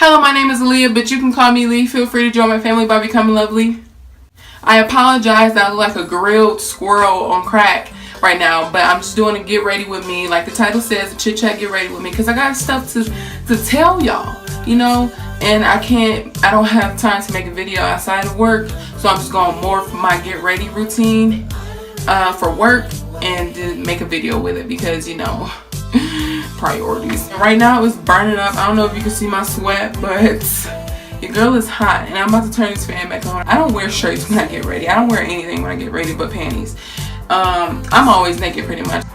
Hello, my name is Aaliyah, but you can call me Lee. Feel free to join my family by becoming lovely. I apologize that I look like a grilled squirrel on crack right now, but I'm just doing a get ready with me. Like the title says, a chit chat get ready with me, because I got stuff to tell y'all, you know, and I don't have time to make a video outside of work, so I'm just going to morph my get ready routine for work and to make a video with it, because, you know, priorities. Right now it's burning up. I don't know if you can see my sweat, but your girl is hot, and I'm about to turn this fan back on. I don't wear shirts when I get ready. I don't wear anything when I get ready but panties. I'm always naked pretty much.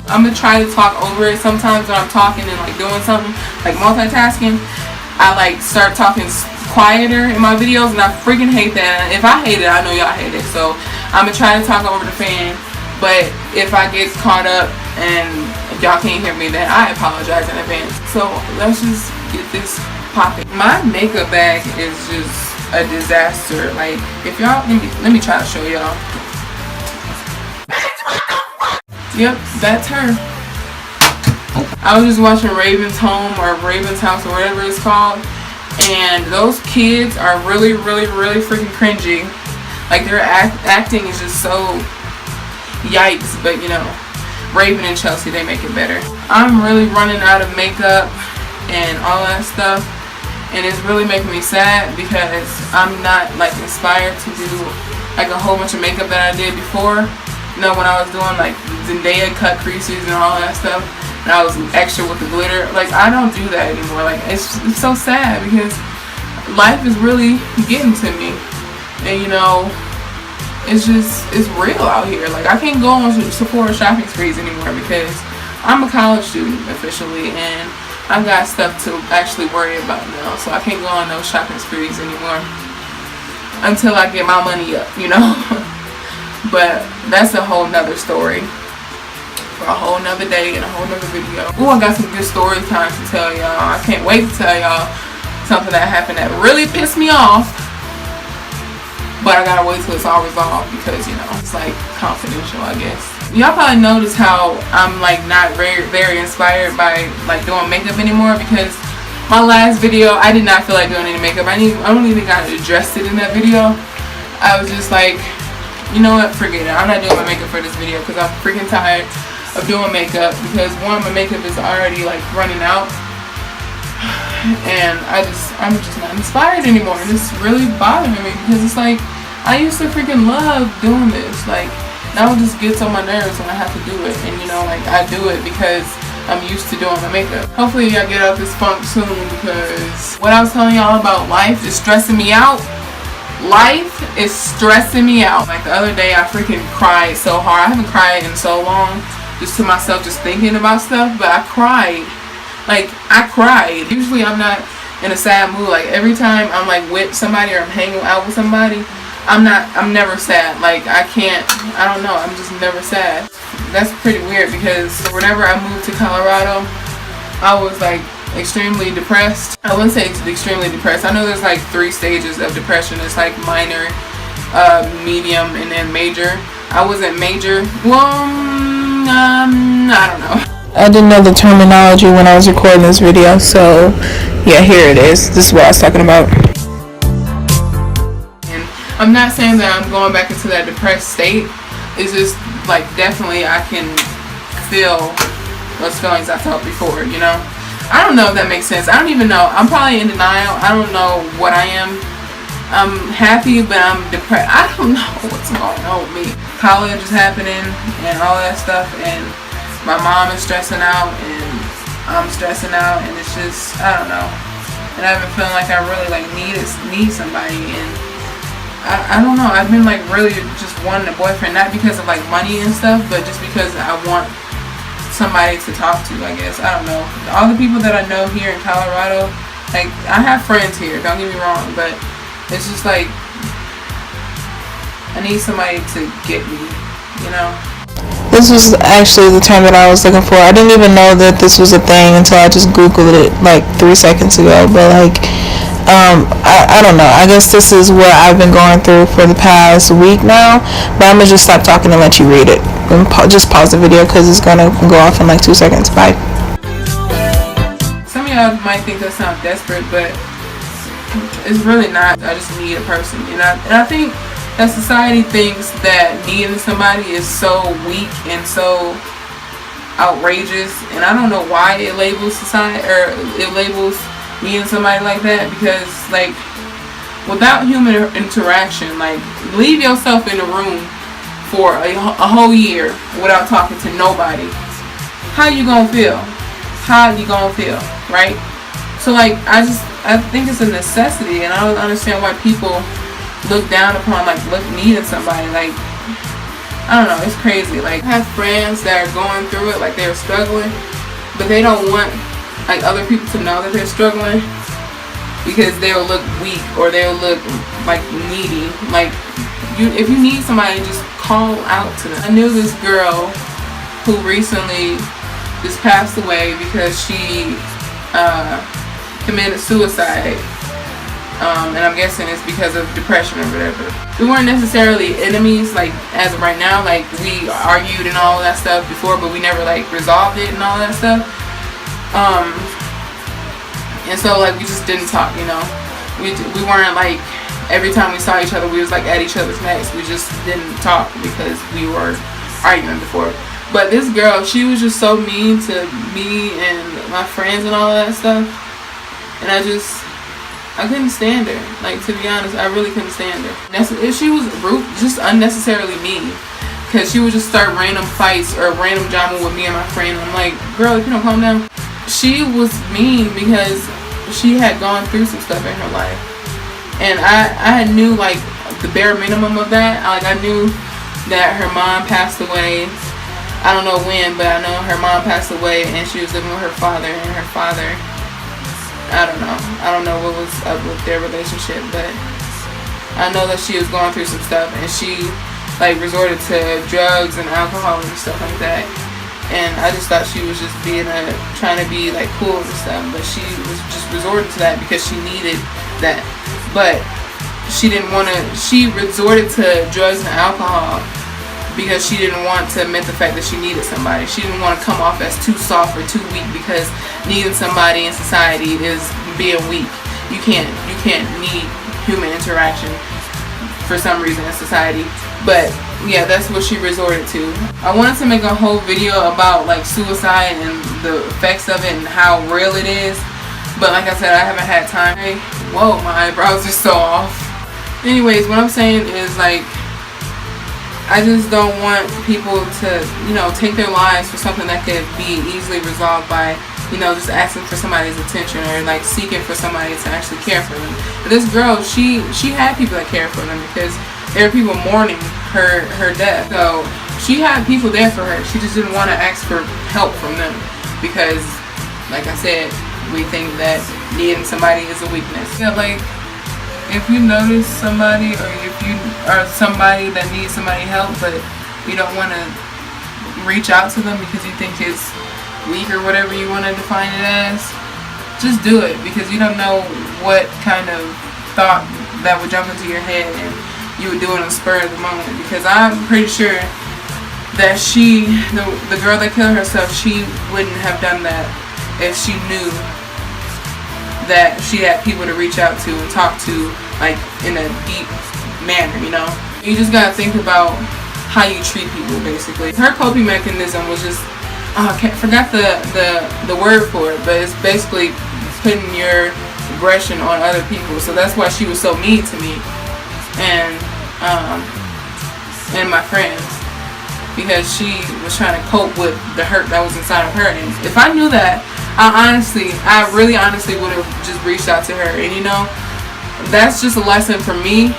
I'm gonna try to talk over it. Sometimes when I'm talking and like doing something, like multitasking, I like start talking quieter in my videos, and I freaking hate that. If I hate it, I know y'all hate it. So I'm gonna try to talk over the fan, but if I get caught up and y'all can't hear me, then I apologize in advance. So let's just get this popping. My makeup bag is just a disaster. Like, if y'all, let me try to show y'all. Yep, that's her. I was just watching Raven's Home or Raven's House or whatever it's called, and those kids are really freaking cringy. Like, their acting is just so yikes, but you know, Raven and Chelsea, they make it better. I'm really running out of makeup and all that stuff, and it's really making me sad because I'm not like inspired to do like a whole bunch of makeup that I did before. You know, when I was doing like Zendaya cut creases and all that stuff, and I was extra with the glitter. Like, I don't do that anymore. Like, it's so sad because life is really getting to me, and you know, it's real out here. Like, I can't go on Sephora shopping sprees anymore because I'm a college student officially, and I've got stuff to actually worry about now. So I can't go on those shopping sprees anymore until I get my money up, you know. But that's a whole nother story for a whole nother day and a whole nother video. Oh, I got some good story time to tell y'all. I can't wait to tell y'all something that happened that really pissed me off. But I gotta wait till it's all resolved because, you know, it's like confidential, I guess. Y'all probably notice how I'm like not very inspired by like doing makeup anymore, because my last video, I did not feel like doing any makeup. I don't even got addressed it in that video. I was just like, you know what, forget it. I'm not doing my makeup for this video because I'm freaking tired of doing makeup, because one, my makeup is already like running out, and I'm just not inspired anymore, and it's really bothering me because it's like, I used to freaking love doing this. Like, now it just gets on my nerves when I have to do it, and you know, like, I do it because I'm used to doing my makeup. Hopefully I get out this funk soon, because what I was telling y'all about life is stressing me out. Life is stressing me out. Like, the other day I freaking cried so hard. I haven't cried in so long, just to myself, just thinking about stuff, but I cried. Like, I cried. Usually I'm not in a sad mood. Like, every time I'm like with somebody or I'm hanging out with somebody, I'm never sad. Like, I don't know, I'm just never sad. That's pretty weird, because whenever I moved to Colorado, I was like extremely depressed. I wouldn't say extremely depressed. I know there's like 3 stages of depression. It's like minor, medium, and then major. I wasn't major. Well, I don't know. I didn't know the terminology when I was recording this video, so yeah, here it is. This is what I was talking about. And I'm not saying that I'm going back into that depressed state. It's just like, definitely I can feel those feelings I felt before, you know. I don't know if that makes sense. I don't even know. I'm probably in denial. I don't know what I am. I'm happy, but I'm depressed. I don't know what's going on with me. College is happening and all that stuff, and my mom is stressing out, and I'm stressing out, and it's just, I don't know. And I've been feeling like I really like need somebody, and I don't know. I've been like really just wanting a boyfriend, not because of like money and stuff, but just because I want somebody to talk to, I guess. I don't know. All the people that I know here in Colorado, like, I have friends here, don't get me wrong, but it's just like, I need somebody to get me, you know. This was actually the term that I was looking for. I didn't even know that this was a thing until I just Googled it like 3 seconds ago. But like, I don't know. I guess this is what I've been going through for the past week now. But I'm gonna just stop talking and let you read it. Just pause the video because it's gonna go off in like 2 seconds. Bye. Some of y'all might think that sounds desperate, but it's really not. I just need a person, and I think that society thinks that needing somebody is so weak and so outrageous, and I don't know why it labels society, or it labels needing somebody like that, because like without human interaction, like leave yourself in a room for a whole year without talking to nobody. How you gonna feel? How you gonna feel, right? So like I think it's a necessity, and I don't understand why people look down upon like needing somebody. Like I don't know, it's crazy. Like I have friends that are going through it, like they're struggling, but they don't want like other people to know that they're struggling, because they'll look weak or they'll look like needy. Like if you need somebody, just call out to them. I knew this girl who recently just passed away because she committed suicide. And I'm guessing it's because of depression or whatever. We weren't necessarily enemies, like as of right now. Like we argued and all that stuff before, but we never like resolved it and all that stuff. And so like we just didn't talk, you know. We weren't like every time we saw each other we was like at each other's necks. We just didn't talk because we were arguing before. But this girl, she was just so mean to me and my friends and all that stuff, and I couldn't stand her. Like, to be honest, I really couldn't stand her. She was rude, just unnecessarily mean, because she would just start random fights or random drama with me and my friend. I'm like, girl, if you don't calm down. She was mean because she had gone through some stuff in her life, and I knew like the bare minimum of that. Like I knew that her mom passed away. I don't know when, but I know her mom passed away, and she was living with her father, and her father, I don't know what was up with their relationship, but I know that she was going through some stuff, and she like resorted to drugs and alcohol and stuff like that. And I just thought she was just trying to be like cool and stuff, but she was just resorting to that because she needed that. But she resorted to drugs and alcohol because she didn't want to admit the fact that she needed somebody. She didn't want to come off as too soft or too weak, because needing somebody in society is being weak. You can't need human interaction for some reason in society. But yeah, that's what she resorted to. I wanted to make a whole video about like suicide and the effects of it and how real it is, but like I said, I haven't had time. Whoa, my eyebrows are so off. Anyways, what I'm saying is like, I just don't want people to, you know, take their lives for something that could be easily resolved by, you know, just asking for somebody's attention or like seeking for somebody to actually care for them. But this girl, she had people that cared for them, because there were people mourning her death. So she had people there for her. She just didn't want to ask for help from them, because, like I said, we think that needing somebody is a weakness. Yeah, like, if you notice somebody, or if you are somebody that needs somebody help, but you don't want to reach out to them because you think it's weak or whatever you want to define it as, just do it, because you don't know what kind of thought that would jump into your head and you would do it on the spur of the moment. Because I'm pretty sure that the girl that killed herself, she wouldn't have done that if she knew that she had people to reach out to and talk to, like in a deep manner, you know. You just gotta think about how you treat people, basically. Her coping mechanism was just, I forgot the word for it, but it's basically putting your aggression on other people. So that's why she was so mean to me and my friends, because she was trying to cope with the hurt that was inside of her. And if I knew that, I really honestly would have just reached out to her. And you know, that's just a lesson for me.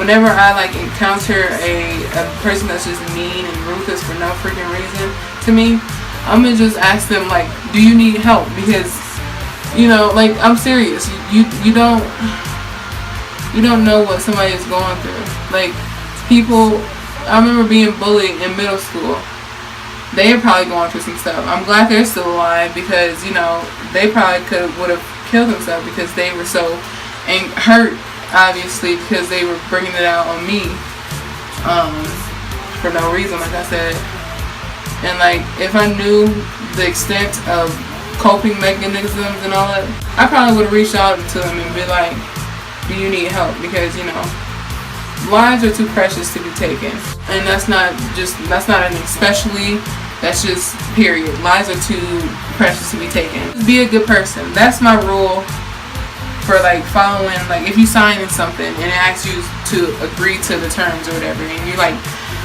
Whenever I like encounter a person that's just mean and ruthless for no freaking reason to me, I'm gonna just ask them like, do you need help? Because, you know, like, I'm serious. You don't know what somebody is going through. Like, people, I remember being bullied in middle school. They are probably going through some stuff. I'm glad they're still alive, because, you know, they probably would have killed themselves because they were so hurt, obviously, because they were bringing it out on me for no reason, like I said. And like, if I knew the extent of coping mechanisms and all that, I probably would have reached out to them and be like, do you need help? Because, you know, lives are too precious to be taken. And that's not an especially, that's just period. Lives are too precious to be taken. Just be a good person. That's my rule for like following, like if you sign in something and it asks you to agree to the terms or whatever, and you like,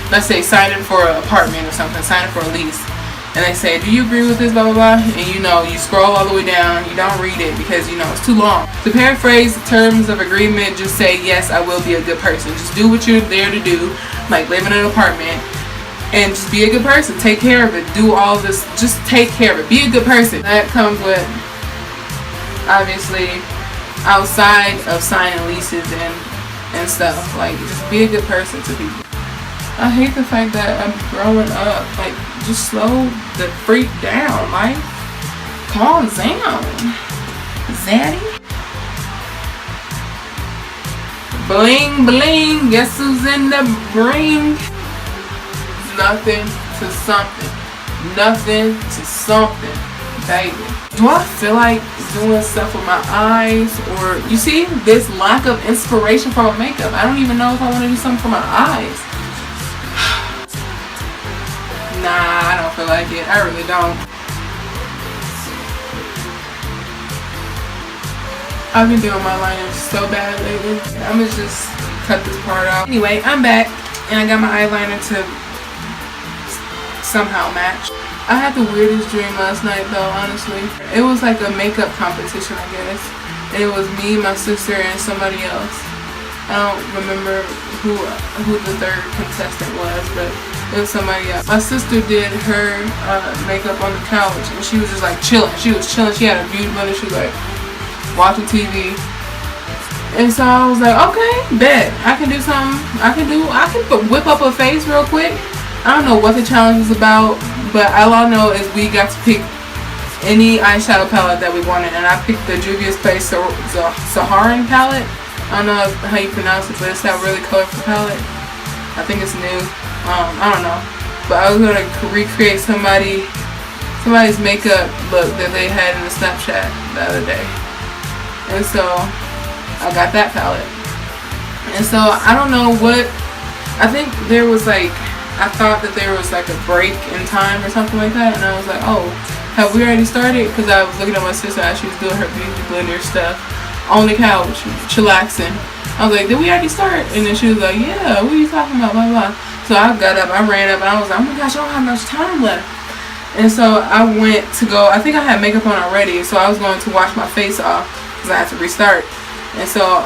let's say sign in for an apartment or something, sign in for a lease, and they say, do you agree with this, blah blah blah, and you know, you scroll all the way down, you don't read it because you know it's too long. To paraphrase the terms of agreement, just say, yes, I will be a good person. Just do what you're there to do, like live in an apartment, and just be a good person. Take care of it. Do all this, just take care of it. Be a good person. That comes with, obviously, outside of signing leases and stuff. Like, just be a good person to people. I hate the fact that I'm growing up. Like, just slow the freak down. Like, calm down, Zaddy. Bling bling. Guess who's in the bring? Nothing to something. Nothing to something, baby. Do I feel like doing stuff with my eyes? Or, you see, this lack of inspiration for my makeup. I don't even know if I want to do something for my eyes. Nah, I don't feel like it. I really don't. I've been doing my liner so bad lately. I'm gonna just cut this part out. Anyway, I'm back and I got my eyeliner to somehow match. I had the weirdest dream last night though, honestly. It was like a makeup competition, I guess. And it was me, my sister, and somebody else. I don't remember who the third contestant was, but it was somebody else. My sister did her makeup on the couch, and she was just like chilling. She was chilling. She had a beauty blender. She was like watching TV. And so I was like, okay, bet. I can do something. I can whip up a face real quick. I don't know what the challenge is about, but all I know is we got to pick any eyeshadow palette that we wanted, and I picked the Juvia's Place Saharan palette. I don't know how you pronounce it, but it's that really colorful palette. I think it's new. I don't know, but I was gonna recreate somebody's makeup look that they had in the Snapchat the other day, and so I got that palette. And so I don't know what, I think there was like, I thought that there was like a break in time or something like that, and I was like, oh, have we already started? Because I was looking at my sister as she was doing her beauty blender stuff on the couch, chillaxing. I was like, did we already start? And then she was like, yeah, what are you talking about, blah blah. So I got up, I ran up, and I was like, oh my gosh, I don't have much time left. And so I went to go, I think I had makeup on already, so I was going to wash my face off because I had to restart. And so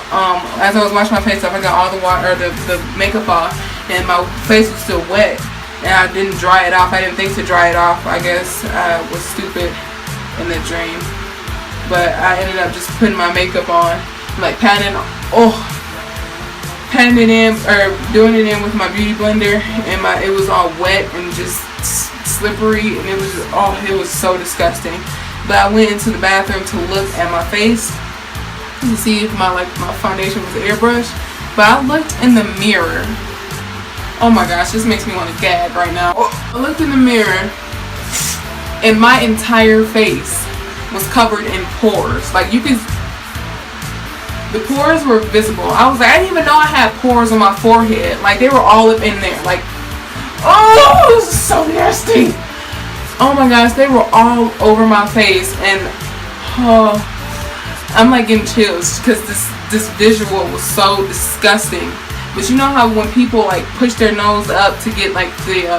as I was washing my face off, I got all the water, the makeup off, and my face was still wet, and I didn't dry it off. I didn't think to dry it off. I guess I was stupid in the dream. But I ended up just putting my makeup on, like patting it in, or doing it in with my beauty blender, and it was all wet and just slippery, and it was so disgusting. But I went into the bathroom to look at my face to see if my foundation was airbrushed. But I looked in the mirror. Oh my gosh, this makes me want to gag right now. I looked in the mirror, and my entire face was covered in pores. Like, you could, the pores were visible. I was like, I didn't even know I had pores on my forehead. Like, they were all up in there. Like, oh, this is so nasty. Oh my gosh, they were all over my face, and I'm like getting chills because this visual was so disgusting. But you know how when people like push their nose up to get like the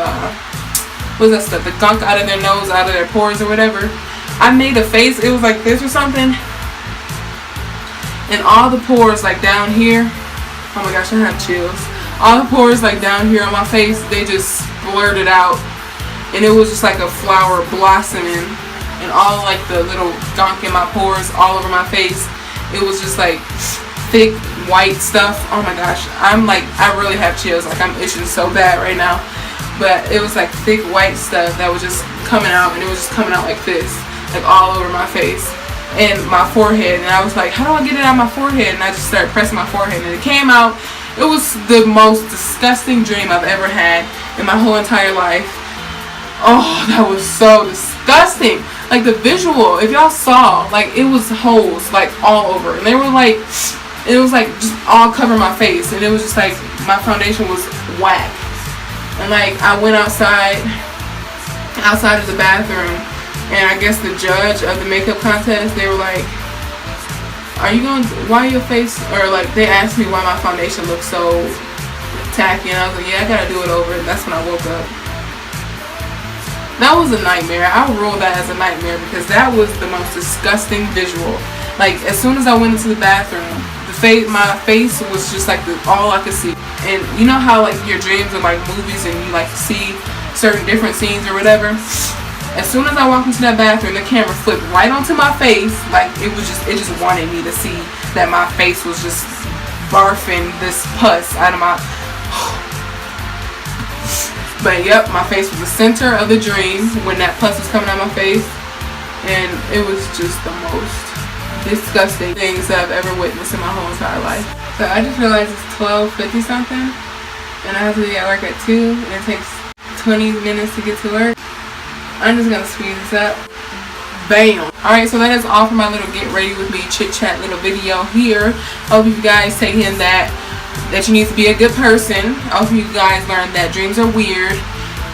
what's that stuff, the gunk out of their nose, out of their pores or whatever, I made a face, it was like this or something, and all the pores like down here, oh my gosh, I have chills. All the pores like down here on my face, they just blurted out, and it was just like a flower blossoming, and all like the little gunk in my pores all over my face. It was just like thick white stuff. Oh my gosh, I really have chills. Like, I'm itching so bad right now. But it was like thick white stuff that was just coming out, and it was just coming out like this, like all over my face and my forehead. And I was like, how do I get it out of my forehead? And I just started pressing my forehead, and it came out. It was the most disgusting dream I've ever had in my whole entire life. Oh, that was so disgusting. disgusting. Like the visual, if y'all saw, like it was holes like all over, and they were like, it was like just all cover my face, and it was just like my foundation was whack. And like I went outside of the bathroom, and I guess the judge of the makeup contest, they were like, why your face, or like they asked me why my foundation looked so tacky, and I was like, yeah, I gotta do it over. And that's when I woke up. That was a nightmare. I would rule that as a nightmare, because that was the most disgusting visual. Like as soon as I went into the bathroom, my face was just like all I could see. And you know how like your dreams are like movies, and you like see certain different scenes or whatever. As soon as I walked into that bathroom, the camera flipped right onto my face. Like it just wanted me to see that my face was just barfing this pus out of my. But yep, my face was the center of the dream when that pus was coming out of my face, and it was just the most disgusting things that I've ever witnessed in my whole entire life. So I just realized it's 12:50 something, and I have to be at work at 2, and it takes 20 minutes to get to work. I'm just gonna speed this up. Bam! Alright, so that is all for my little get ready with me chit chat little video here. Hope you guys take in that you need to be a good person. I hope you guys learned that dreams are weird.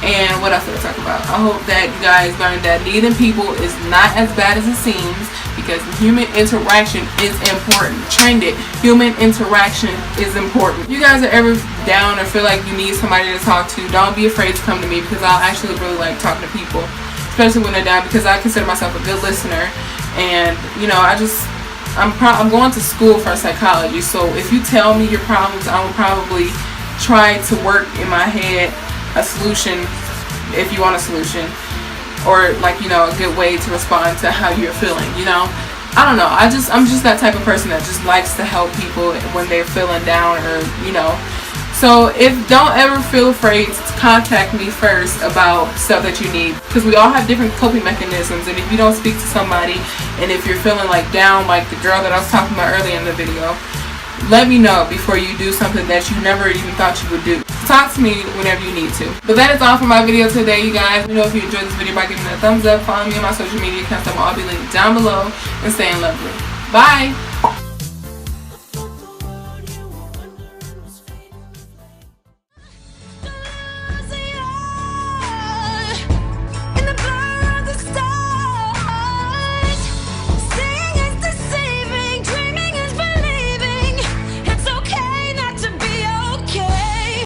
And what else did I talk about? I hope that you guys learned that needing people is not as bad as it seems, because human interaction is important. Trend it. Human interaction is important. If you guys are ever down or feel like you need somebody to talk to, don't be afraid to come to me, because I'll actually really like talking to people, especially when they're down, because I consider myself a good listener. And you know, I'm going to school for psychology, so if you tell me your problems, I will probably try to work in my head a solution, if you want a solution, or like, you know, a good way to respond to how you're feeling, you know. I don't know, I'm just that type of person that just likes to help people when they're feeling down, or you know. So don't ever feel afraid to contact me first about stuff that you need, because we all have different coping mechanisms. And if you don't speak to somebody, and if you're feeling like down, like the girl that I was talking about earlier in the video, let me know before you do something that you never even thought you would do. Talk to me whenever you need to. But that is all for my video today, you guys. Let me know if you enjoyed this video by giving it a thumbs up. Follow me on my social media accounts that will all be linked down below, and staying lovely. Bye!